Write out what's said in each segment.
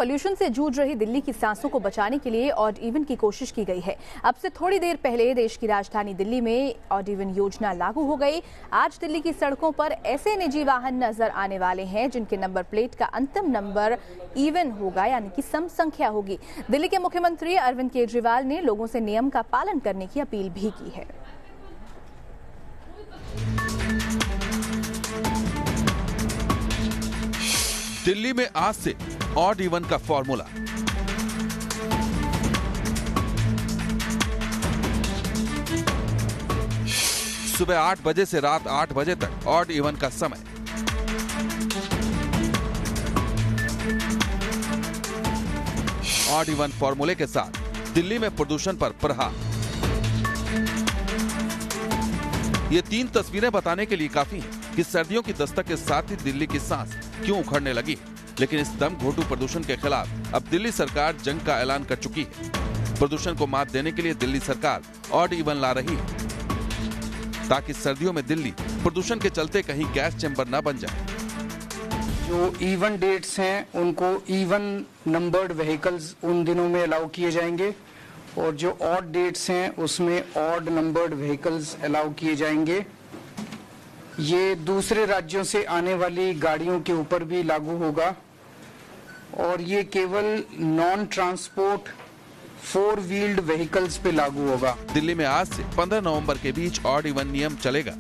Pollution से जूझ रही दिल्ली की सांसों को बचाने के लिए ऑड इवन की कोशिश की गई है। अब से थोड़ी देर पहले देश की राजधानी दिल्ली में ऑड इवन योजना लागू हो गई। आज दिल्ली की सड़कों पर ऐसे निजी वाहन नजर आने वाले हैं जिनके नंबर प्लेट का अंतिम नंबर इवन होगा, यानी कि सम संख्या होगी। दिल्ली के मुख्यमंत्री अरविंद केजरीवाल ने लोगों से नियम का पालन करने की अपील भी की है। दिल्ली में आज से ऑड इवन का फॉर्मूला। सुबह 8 बजे से रात 8 बजे तक ऑड इवन का समय। ऑड इवन फॉर्मूले के साथ दिल्ली में प्रदूषण पर प्रहार। ये 3 तस्वीरें बताने के लिए काफी हैं कि सर्दियों की दस्तक के साथ ही दिल्ली की सांस क्यों उखड़ने लगी। लेकिन इस दम घोंटू प्रदूषण के खिलाफ अब दिल्ली सरकार जंग का ऐलान कर चुकी है। प्रदूषण को मात देने के लिए दिल्ली सरकार ऑड इवन ला रही है ताकि सर्दियों में दिल्ली प्रदूषण के चलते कहीं गैस चैम्बर न बन जाए। जो इवन डेट्स हैं उनको इवन नंबर्ड व्हीकल्स उन दिनों में अलाउ किए जाएंगे और जो ऑड डेट्स हैं उसमें ऑड नंबर्ड व्हीकल्स अलाउ किए जाएंगे। ये दूसरे राज्यों से आने वाली गाड़ियों के ऊपर भी लागू होगा और ये केवल नॉन ट्रांसपोर्ट 4 व्हील्ड व्हीकल्स पे लागू होगा। दिल्ली में आज से 15 नवंबर के बीच ऑड इवन नियम चलेगा।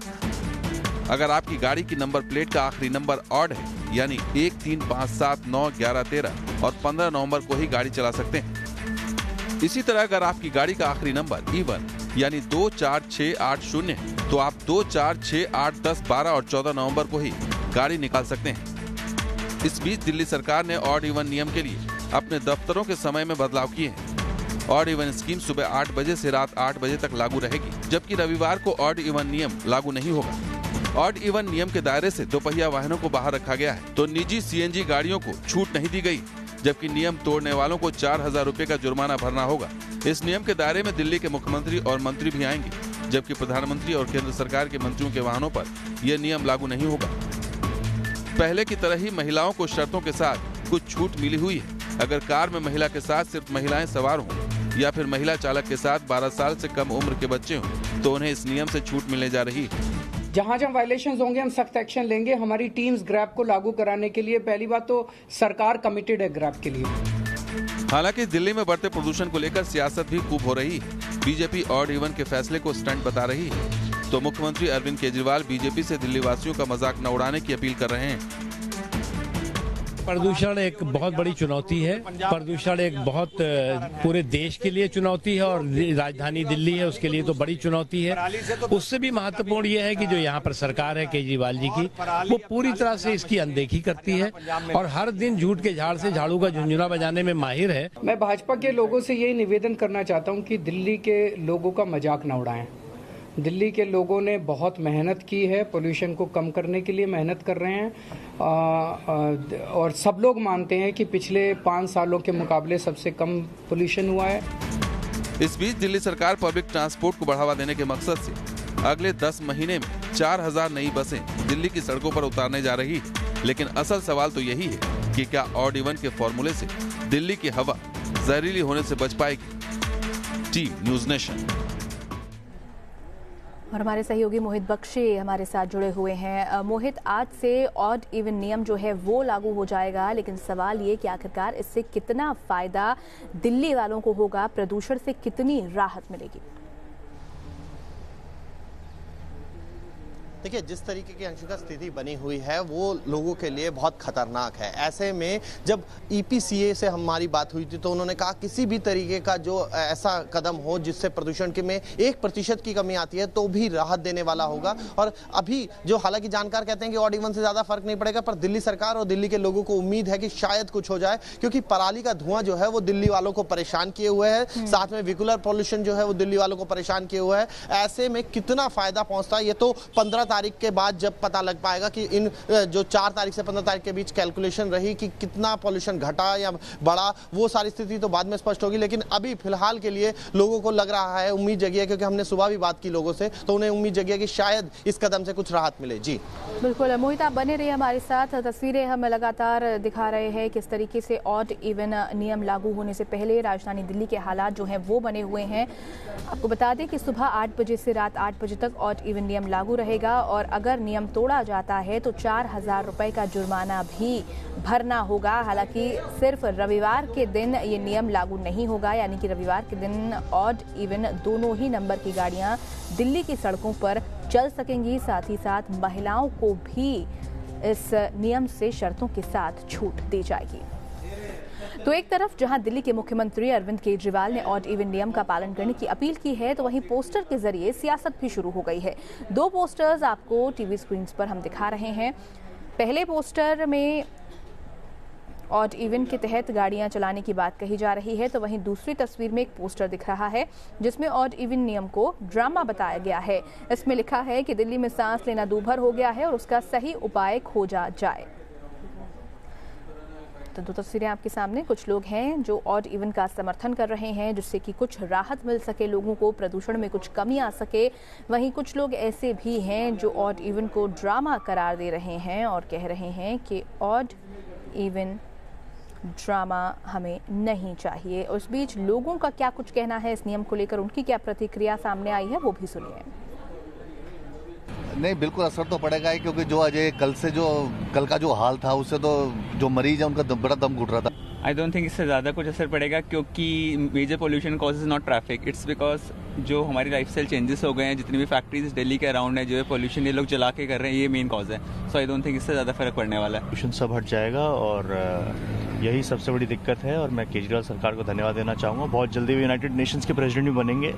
अगर आपकी गाड़ी की नंबर प्लेट का आखिरी नंबर ऑड है, यानी 1, 3, 5, 7, 9, 11, 13 और 15 नवंबर को ही गाड़ी चला सकते हैं। इसी तरह अगर आपकी गाड़ी का आखिरी नंबर इवन यानी 2, 4, 6, 8, 0 है तो आप 2, 4, 6, 8, 10, 12 और 14 नवंबर को ही गाड़ी निकाल सकते हैं। इस बीच दिल्ली सरकार ने ऑड इवन नियम के लिए अपने दफ्तरों के समय में बदलाव किए हैं। ऑड इवन स्कीम सुबह 8 बजे से रात 8 बजे तक लागू रहेगी, जबकि रविवार को ऑड इवन नियम लागू नहीं होगा। ऑड इवन नियम के दायरे से दोपहिया वाहनों को बाहर रखा गया है तो निजी सीएनजी गाड़ियों को छूट नहीं दी गई, जबकि नियम तोड़ने वालों को 4000 रुपए का जुर्माना भरना होगा। इस नियम के दायरे में दिल्ली के मुख्यमंत्री और मंत्री भी आएंगे, जबकि प्रधानमंत्री और केंद्र सरकार के मंत्रियों के वाहनों पर यह नियम लागू नहीं होगा। पहले की तरह ही महिलाओं को शर्तों के साथ कुछ छूट मिली हुई है। अगर कार में महिला के साथ सिर्फ महिलाएं सवार हों या फिर महिला चालक के साथ 12 साल से कम उम्र के बच्चे हों तो उन्हें इस नियम से छूट मिलने जा रही है। जहां जहां वायलेशंस होंगे हम सख्त एक्शन लेंगे। हमारी टीम्स ग्रैब को लागू कराने के लिए पहली बात तो सरकार कमिटेड है ग्रैब के लिए। हालांकि दिल्ली में बढ़ते प्रदूषण को लेकर सियासत भी खूब हो रही है। बीजेपी ऑड इवन के फैसले को स्टंट बता रही है तो मुख्यमंत्री अरविंद केजरीवाल बीजेपी से दिल्ली वासियों का मजाक न उड़ाने की अपील कर रहे हैं। प्रदूषण एक बहुत बड़ी चुनौती है। प्रदूषण एक बहुत पूरे देश के लिए चुनौती है और राजधानी दिल्ली है उसके लिए तो बड़ी चुनौती है। उससे भी महत्वपूर्ण ये है कि जो यहाँ पर सरकार है केजरीवाल जी की, वो पूरी तरह से इसकी अनदेखी करती है और हर दिन झूठ के झाड़ से झाड़ू का झुंझुना बजाने में माहिर है। मैं भाजपा के लोगों से यही निवेदन करना चाहता हूँ कि दिल्ली के लोगों का मजाक न उड़ाएं। दिल्ली के लोगों ने बहुत मेहनत की है, पोल्यूशन को कम करने के लिए मेहनत कर रहे हैं और सब लोग मानते हैं कि पिछले 5 सालों के मुकाबले सबसे कम पोल्यूशन हुआ है। इस बीच दिल्ली सरकार पब्लिक ट्रांसपोर्ट को बढ़ावा देने के मकसद से अगले 10 महीने में 4000 नई बसें दिल्ली की सड़कों पर उतारने जा रही है। लेकिन असल सवाल तो यही है कि क्या ऑड इवन के फॉर्मूले से दिल्ली की हवा जहरीली होने से बच पाएगी। Team news nation. और हमारे सहयोगी मोहित बख्शी हमारे साथ जुड़े हुए हैं। मोहित, आज से ऑड इवन नियम जो है वो लागू हो जाएगा, लेकिन सवाल ये कि आखिरकार इससे कितना फायदा दिल्ली वालों को होगा, प्रदूषण से कितनी राहत मिलेगी? देखिए, जिस तरीके की अंशिका स्थिति बनी हुई है वो लोगों के लिए बहुत खतरनाक है। ऐसे में जब ईपीसीए से हमारी बात हुई थी तो उन्होंने कहा किसी भी तरीके का जो ऐसा कदम हो जिससे प्रदूषण के में 1% की कमी आती है तो भी राहत देने वाला होगा। और अभी जो हालांकि जानकार कहते हैं कि ऑड इवन से ज्यादा फर्क नहीं पड़ेगा, पर दिल्ली सरकार और दिल्ली के लोगों को उम्मीद है कि शायद कुछ हो जाए, क्योंकि पराली का धुआं जो है वो दिल्ली वालों को परेशान किए हुए है, साथ में व्हीकुलर पॉल्यूशन जो है वो दिल्ली वालों को परेशान किए हुए है। ऐसे में कितना फायदा पहुंचता है ये तो 15 तारीख के बाद जब पता लग पाएगा कि इन जो 4 तारीख से 15 तारीख के बीच कैलकुलेशन रही कि कितना पॉल्यूशन घटा या बढ़ा, वो सारी स्थिति तो बाद में स्पष्ट होगी। लेकिन अभी फिलहाल के लिए लोगों को लग रहा है, उम्मीद जगी है, क्योंकि हमने सुबह भी बात की लोगों से, तो उन्हें उम्मीद जगी है कि शायद इस कदम से कुछ राहत मिले। जी बिल्कुल मोहित, आप बने रहिए हमारे साथ। तस्वीरें हम लगातार दिखा रहे हैं किस तरीके से ऑड इवन नियम लागू होने से पहले राजधानी दिल्ली के हालात जो हैं वो बने हुए हैं। आपको बता दें कि सुबह 8 बजे से रात 8 बजे तक ऑड इवन नियम लागू रहेगा और अगर नियम तोड़ा जाता है तो 4,000 रुपए का जुर्माना भी भरना होगा। हालांकि सिर्फ रविवार के दिन ये नियम लागू नहीं होगा, यानी कि रविवार के दिन ऑड इवन दोनों ही नंबर की गाड़ियां दिल्ली की सड़कों पर चल सकेंगी। साथ ही साथ महिलाओं को भी इस नियम से शर्तों के साथ छूट दी जाएगी। तो एक तरफ जहां दिल्ली के मुख्यमंत्री अरविंद केजरीवाल ने ऑड इवन नियम का पालन करने की अपील की है, तो वहीं पोस्टर के जरिए सियासत भी शुरू हो गई है। 2 पोस्टर्स आपको टीवी स्क्रीन पर हम दिखा रहे हैं। पहले पोस्टर में ऑड इवन के तहत गाड़ियां चलाने की बात कही जा रही है, तो वहीं दूसरी तस्वीर में एक पोस्टर दिख रहा है जिसमें ऑड इवन नियम को ड्रामा बताया गया है। इसमें लिखा है कि दिल्ली में सांस लेना दूभर हो गया है और उसका सही उपाय खोजा जाए। तो 2 तस्वीरें आपके सामने। कुछ लोग हैं जो ऑड इवन का समर्थन कर रहे हैं जिससे कि कुछ राहत मिल सके लोगों को, प्रदूषण में कुछ कमी आ सके। वहीं कुछ लोग ऐसे भी हैं जो ऑड इवन को ड्रामा करार दे रहे हैं और कह रहे हैं कि ऑड इवन ड्रामा हमें नहीं चाहिए। उस बीच लोगों का क्या कुछ कहना है इस नियम को लेकर, उनकी क्या प्रतिक्रिया सामने आई है वो भी सुनिए। नहीं, बिल्कुल असर तो पड़ेगा ही, क्योंकि जो अजय कल का जो हाल था उससे तो जो मरीज है उनका बड़ा दम घुट रहा था। आई डोंट थिंक इससे ज़्यादा कुछ असर पड़ेगा, क्योंकि major pollution causes not traffic, it's because जो हमारी लाइफस्टाइल चेंजेस हो गए हैं, जितनी भी फैक्ट्रीज दिल्ली के अराउंड है, जो है पोल्यूशन ये लोग जला के कर रहे हैं, ये मेन कॉज है। सो आई डोंट थिंक इससे ज़्यादा फर्क पड़ने वाला है। पोल्यूशन सब हट जाएगा और यही सबसे बड़ी दिक्कत है। और मैं केजरीवाल सरकार को धन्यवाद देना चाहूँगा। बहुत जल्दी वो यूनाइटेड नेशंस के प्रेसिडेंट भी बनेंगे,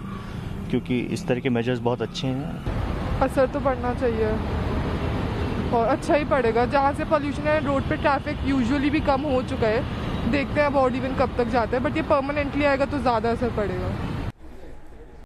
क्योंकि इस तरह के मेजर्स बहुत अच्छे हैं। असर तो पड़ना चाहिए और अच्छा ही पड़ेगा। जहाँ से पोल्यूशन है, रोड पे ट्रैफिक यूजुअली भी कम हो चुका है। देखते हैं अब ऑड इवन कब तक जाता है, बट ये परमानेंटली आएगा तो ज़्यादा असर पड़ेगा।